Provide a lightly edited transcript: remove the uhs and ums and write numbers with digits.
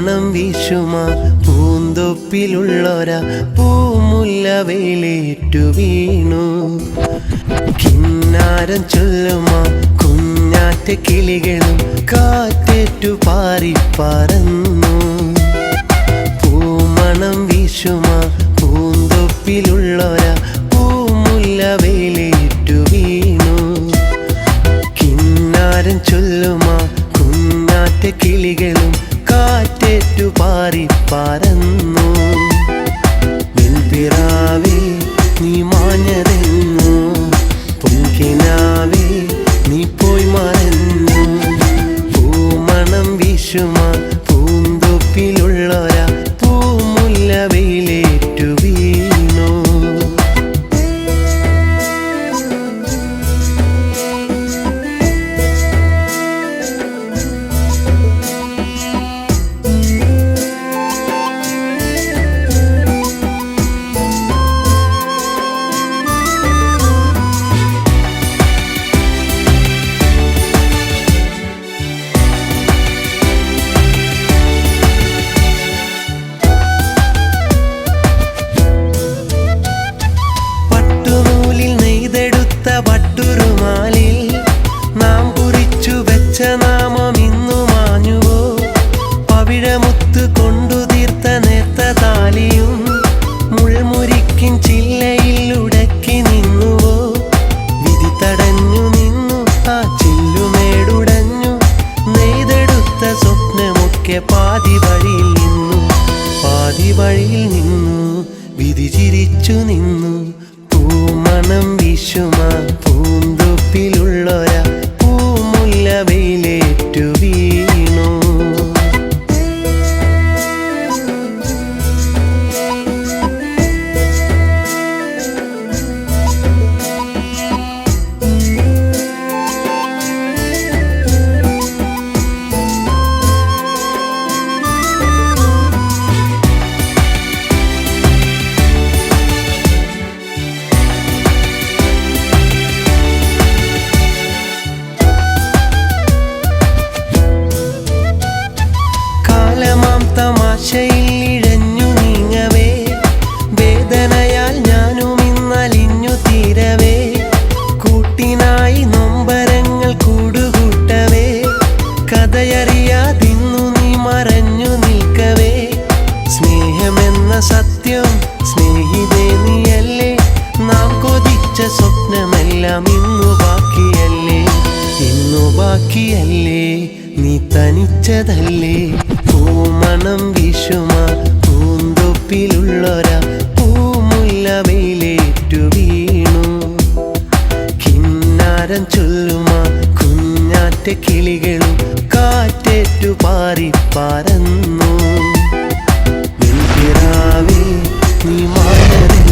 പൂമണം വീശുമാ പൂന്തൊപ്പിലുള്ളൊരാ പൂമുല്ല വേലേറ്റു വീണു. കിന്നാരം ചൊല്ലുമാ കുഞ്ഞാറ്റ കിളികളും കാറ്റേറ്റു പാറിപ്പറന്നു. പൂമണം വീശുമാ പൂന്തൊപ്പിലുള്ളൊരാ പൂമുല്ല വേലേറ്റു വീണു. കിന്നാരം ചൊല്ലുമാ കുഞ്ഞാറ്റ കിളികളും കാറ്റേറ്റു പാറിപ്പറന്നു. വെൺപിറാവേ നീ മാഞ്ഞതെങ്ങോ, പൊൻകിനാവേ നീ പോയി മറഞ്ഞു. പൂമണം വീശുമാ പൂന്തൊപ്പിലുള്ളൊരാ പൂമുല്ല വെയിലേറ്റു വീണു. പട്ടുറുമാലിൽ നാം കുറിച്ചു വെച്ച നാമം ഇന്നു മാഞ്ഞുവോ? പവിഴമുത്ത് കൊണ്ടു തീർത്ത നേർത്ത താലിയും മുൾമുരിക്കിൻ ചില്ലയിൽ ഉടക്കി നിന്നുവോ? വിധി തടഞ്ഞു നിന്നു ആ ചില്ലുമേടുടഞ്ഞു. നെയ്തെടുത്ത സ്വപ്നമൊക്കെ പാതി വഴിയിൽ നിന്നു വിധി ചിരിച്ചു നിന്നു. പൂമണം വീശുമാ പൂന്തൊപ്പിലുള്ളൊരാ പൂമുല്ല വെയിലേറ്റു വീണു. തമാശയിൽ ഇഴഞ്ഞു നീങ്ങവേ, വേദനയാൽ ഞാനും ഇന്നലിഞ്ഞു തീരവേ. കൂട്ടിനായി നൊമ്പരങ്ങൾ കൂടുകൂട്ടവേ, കഥയറിയാതിന്നു നീ മറഞ്ഞു നിൽക്കവേ. സ്നേഹമെന്ന സത്യം സ്നേഹിതേ നീയല്ലേ, നാം കൊതിച്ച സ്വപ്നമെല്ലാം ഇന്നു ബാക്കിയല്ലേ, നീ തനിച്ചതല്ലേ. പൂമണം വീശുമാ പൂന്തൊപ്പിലുള്ളൊരാ പൂമുല്ല വെയിലേറ്റു വീണു. കിന്നാരം ചൊല്ലുമാ കുഞ്ഞാറ്റ കിളികളും കാറ്റേറ്റു പാറിപ്പറന്നു. വെൺപിറാവേ നീ മാഞ്ഞതെങ്ങോ,